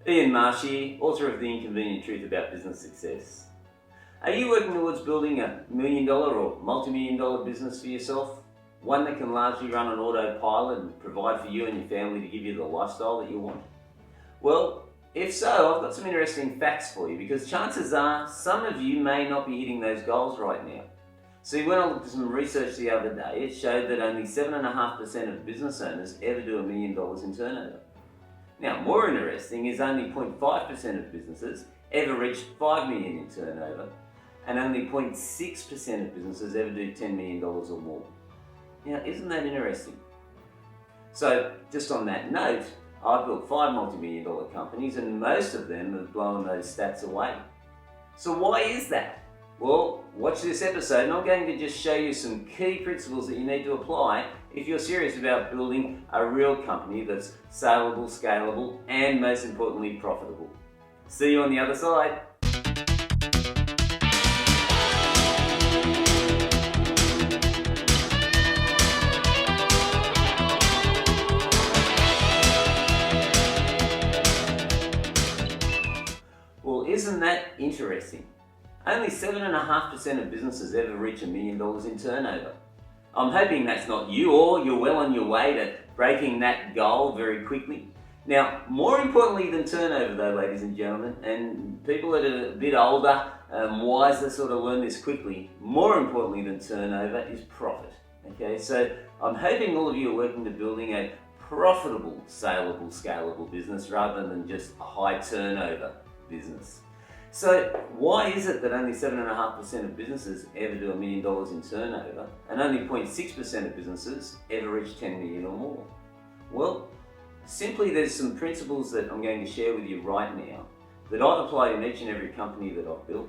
Ian Marsh here, author of The Inconvenient Truth About Business Success. Are you working towards building $1 million or multi-million dollar business for yourself? One that can largely run on autopilot and provide for you and your family to give you the lifestyle that you want? Well, if so, I've got some interesting facts for you, because chances are some of you may not be hitting those goals right now. See, when I looked at some research the other day, it showed that only 7.5% of business owners ever do $1 million in turnover. Now, more interesting is only 0.5% of businesses ever reach $5 million in turnover, and only 0.6% of businesses ever do $10 million or more. Now, isn't that interesting? So, just on that note, I've built 5 multi-million dollar companies, and most of them have blown those stats away. So why is that? Well, watch this episode and I'm going to just show you some key principles that you need to apply if you're serious about building a real company that's saleable, scalable, and most importantly, profitable. See you on the other side. Well, isn't that interesting? Only 7.5% of businesses ever reach $1 million in turnover. I'm hoping that's not you, or you're well on your way to breaking that goal very quickly. Now, more importantly than turnover though, ladies and gentlemen, and people that are a bit older, wiser, sort of learn this quickly, more importantly than turnover is profit. Okay, so I'm hoping all of you are working to building a profitable, saleable, scalable business rather than just a high turnover business. So why is it that only 7.5% of businesses ever do $1 million in turnover, and only 0.6% of businesses ever reach 10 million or more? Well, simply there's some principles that I'm going to share with you right now that I've applied in each and every company that I've built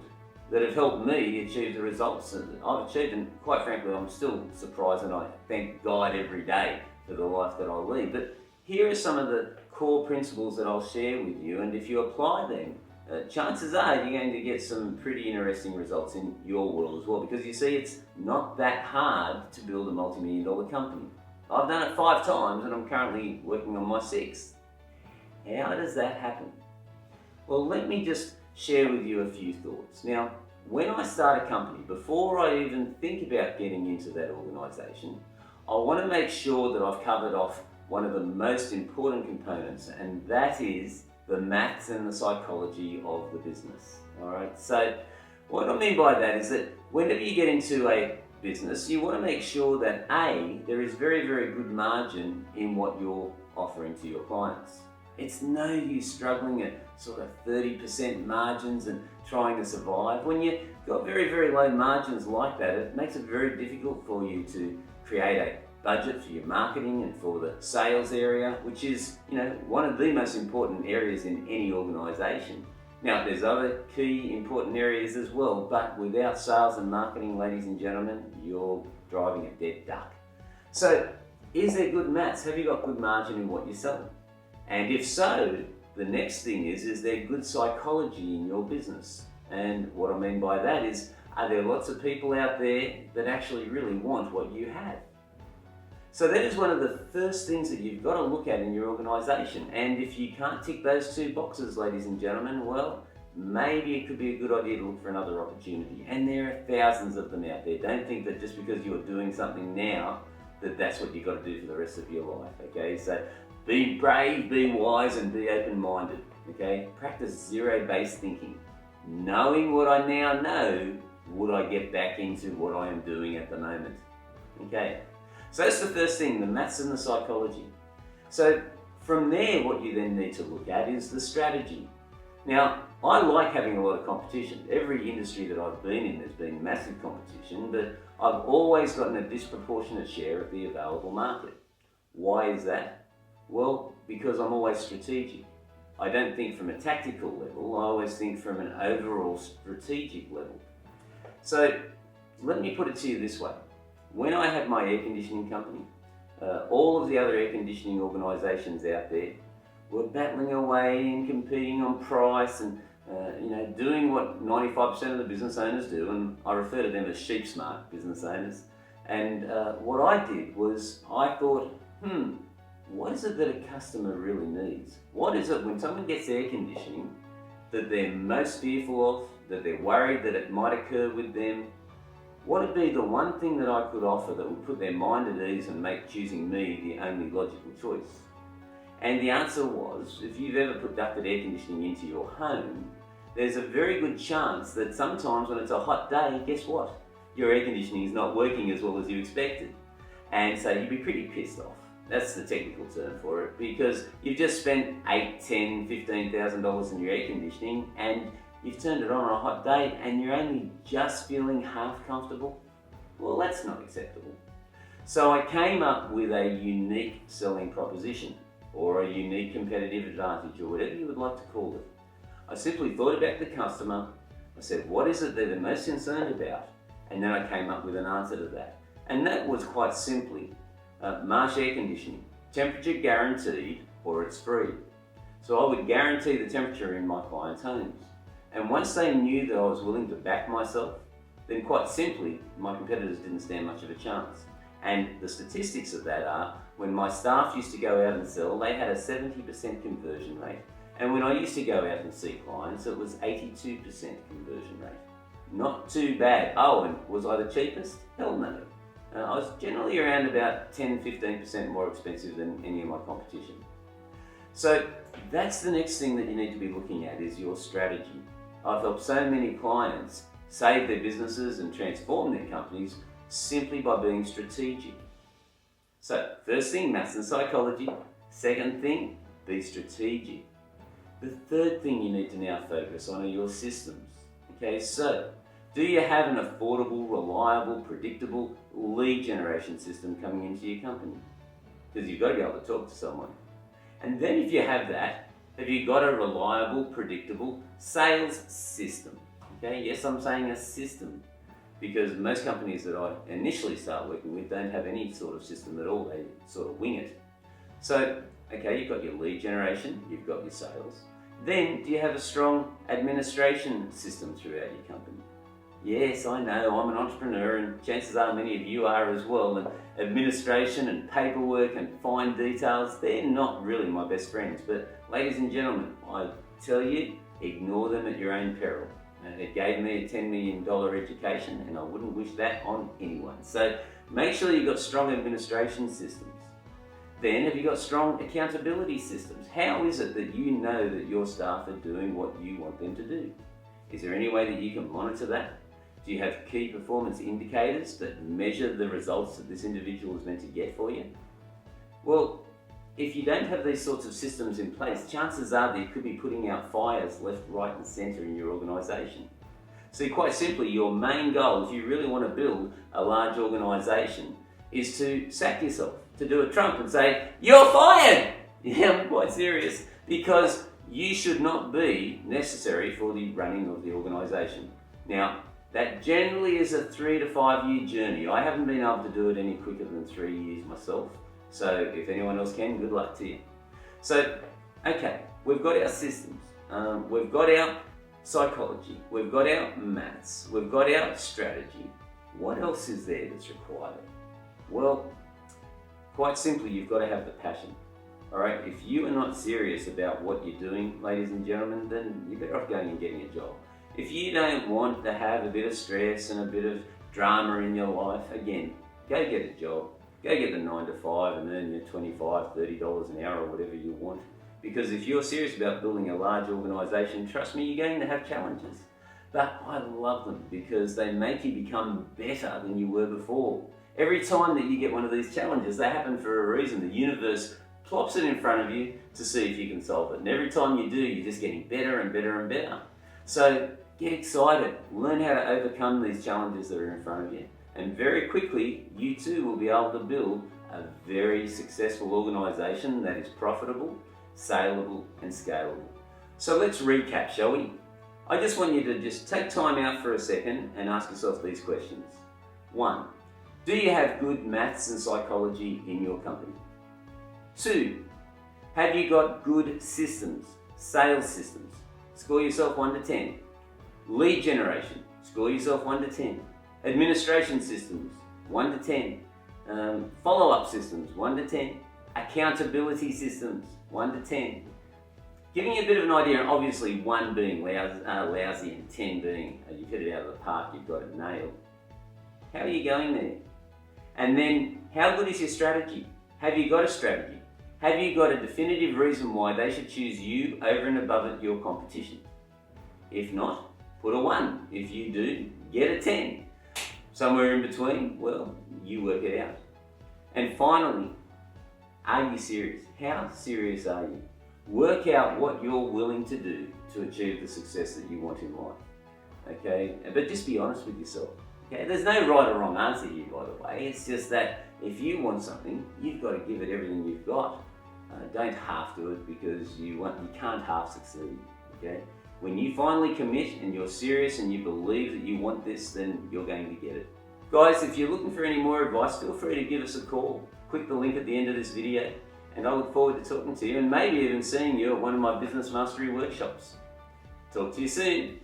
that have helped me achieve the results that I've achieved, and quite frankly I'm still surprised, and I thank God every day for the life that I lead. But here are some of the core principles that I'll share with you, and if you apply them, chances are you're going to get some pretty interesting results in your world as well, because you see, it's not that hard to build a multi-million dollar company. I've done it 5 times and I'm currently working on my 6th. How does that happen? Well, let me just share with you a few thoughts. Now, when I start a company, before I even think about getting into that organisation, I want to make sure that I've covered off one of the most important components, and that is the maths and the psychology of the business. Alright, so what I mean by that is that whenever you get into a business, you want to make sure that A, there is very, very good margin in what you're offering to your clients. It's no use struggling at sort of 30% margins and trying to survive. When you've got very, very low margins like that, it makes it very difficult for you to create a budget for your marketing and for the sales area, which is, one of the most important areas in any organisation. Now, there's other key important areas as well, but without sales and marketing, ladies and gentlemen, you're driving a dead duck. So, is there good maths? Have you got good margin in what you're selling? And if so, the next thing is there good psychology in your business? And what I mean by that is, are there lots of people out there that actually really want what you have? So that is one of the first things that you've got to look at in your organisation. And if you can't tick those 2 boxes, ladies and gentlemen, well, maybe it could be a good idea to look for another opportunity. And there are thousands of them out there. Don't think that just because you're doing something now, that that's what you've got to do for the rest of your life, okay? So be brave, be wise, and be open-minded, okay? Practice zero-based thinking. Knowing what I now know, would I get back into what I am doing at the moment? Okay? So that's the first thing, the maths and the psychology. So from there, what you then need to look at is the strategy. Now, I like having a lot of competition. Every industry that I've been in, there's been massive competition, but I've always gotten a disproportionate share of the available market. Why is that? Well, because I'm always strategic. I don't think from a tactical level, I always think from an overall strategic level. So let me put it to you this way. When I had my air conditioning company, all of the other air conditioning organisations out there were battling away and competing on price and doing what 95% of the business owners do, and I refer to them as sheep smart business owners. And what I did was I thought, what is it that a customer really needs? What is it when someone gets air conditioning that they're most fearful of, that they're worried that it might occur with them? What would be the one thing that I could offer that would put their mind at ease and make choosing me the only logical choice? And the answer was, if you've ever put ducted air conditioning into your home, there's a very good chance that sometimes when it's a hot day, guess what? Your air conditioning is not working as well as you expected. And so you'd be pretty pissed off. That's the technical term for it, because you've just spent $8, $10, $15,000 in your air conditioning and you've turned it on a hot day and you're only just feeling half comfortable. Well, that's not acceptable. So I came up with a unique selling proposition, or a unique competitive advantage, or whatever you would like to call it. I simply thought about the customer. I said, what is it they're the most concerned about? And then I came up with an answer to that. And that was quite simply, Marsh Air Conditioning, temperature guaranteed or it's free. So I would guarantee the temperature in my clients' homes. And once they knew that I was willing to back myself, then quite simply, my competitors didn't stand much of a chance. And the statistics of that are, when my staff used to go out and sell, they had a 70% conversion rate. And when I used to go out and see clients, it was 82% conversion rate. Not too bad. Oh, and was I the cheapest? Hell no. I was generally around about 10-15% more expensive than any of my competition. So that's the next thing that you need to be looking at, is your strategy. I've helped so many clients save their businesses and transform their companies simply by being strategic. So first thing, maths and psychology. Second thing, be strategic. The third thing you need to now focus on are your systems. Okay, so do you have an affordable, reliable, predictable lead generation system coming into your company? Because you've got to be able to talk to someone. And then if you have that, have you got a reliable, predictable sales system? Okay, yes, I'm saying a system, because most companies that I initially start working with don't have any sort of system at all. They sort of wing it. So, okay, you've got your lead generation, you've got your sales. Then, do you have a strong administration system throughout your company? Yes, I know, I'm an entrepreneur, and chances are many of you are as well. And administration and paperwork and fine details, they're not really my best friends. But ladies and gentlemen, I tell you, ignore them at your own peril. It gave me a $10 million education, and I wouldn't wish that on anyone. So make sure you've got strong administration systems. Then, have you got strong accountability systems? How is it that you know that your staff are doing what you want them to do? Is there any way that you can monitor that? Do you have key performance indicators that measure the results that this individual is meant to get for you? Well, if you don't have these sorts of systems in place, chances are that you could be putting out fires left, right and centre in your organisation. See, quite simply, your main goal, if you really want to build a large organisation, is to sack yourself, to do a Trump and say, you're fired! Yeah, I'm quite serious, because you should not be necessary for the running of the organisation. Now, that generally is a 3 to 5 year journey. I haven't been able to do it any quicker than 3 years myself. So if anyone else can, good luck to you. So, okay, we've got our systems, we've got our psychology, we've got our maths, we've got our strategy. What else is there that's required? Well, quite simply, you've got to have the passion. All right, if you are not serious about what you're doing, ladies and gentlemen, then you're better off going and getting a job. If you don't want to have a bit of stress and a bit of drama in your life, again, go get a job. Go get the 9 to 5 and earn your $25, $30 an hour or whatever you want. Because if you're serious about building a large organisation, trust me, you're going to have challenges. But I love them because they make you become better than you were before. Every time that you get one of these challenges, they happen for a reason. The universe plops it in front of you to see if you can solve it. And every time you do, you're just getting better and better and better. So get excited. Learn how to overcome these challenges that are in front of you. And very quickly, you too will be able to build a very successful organisation that is profitable, saleable and scalable. So let's recap, shall we? I just want you to just take time out for a second and ask yourself these questions. 1. Do you have good maths and psychology in your company? 2. Have you got good systems, sales systems? Score yourself 1 to 10. Lead generation, score yourself 1 to 10. Administration systems, 1 to 10. Follow-up systems, 1 to 10. Accountability systems, 1 to 10. Giving you a bit of an idea, and obviously 1 being lousy and 10 being you've hit it out of the park, you've got it nailed. How are you going there? And then, how good is your strategy? Have you got a strategy? Have you got a definitive reason why they should choose you over and above your competition? If not, put a 1. If you do, get a 10. Somewhere in between, well, you work it out. And finally, are you serious? How serious are you? Work out what you're willing to do to achieve the success that you want in life. Okay? But just be honest with yourself. Okay? There's no right or wrong answer here, by the way. It's just that if you want something, you've got to give it everything you've got. Don't half do it, because you can't half succeed. Okay? When you finally commit and you're serious and you believe that you want this, then you're going to get it. Guys, if you're looking for any more advice, feel free to give us a call. Click the link at the end of this video, and I look forward to talking to you and maybe even seeing you at one of my business mastery workshops. Talk to you soon.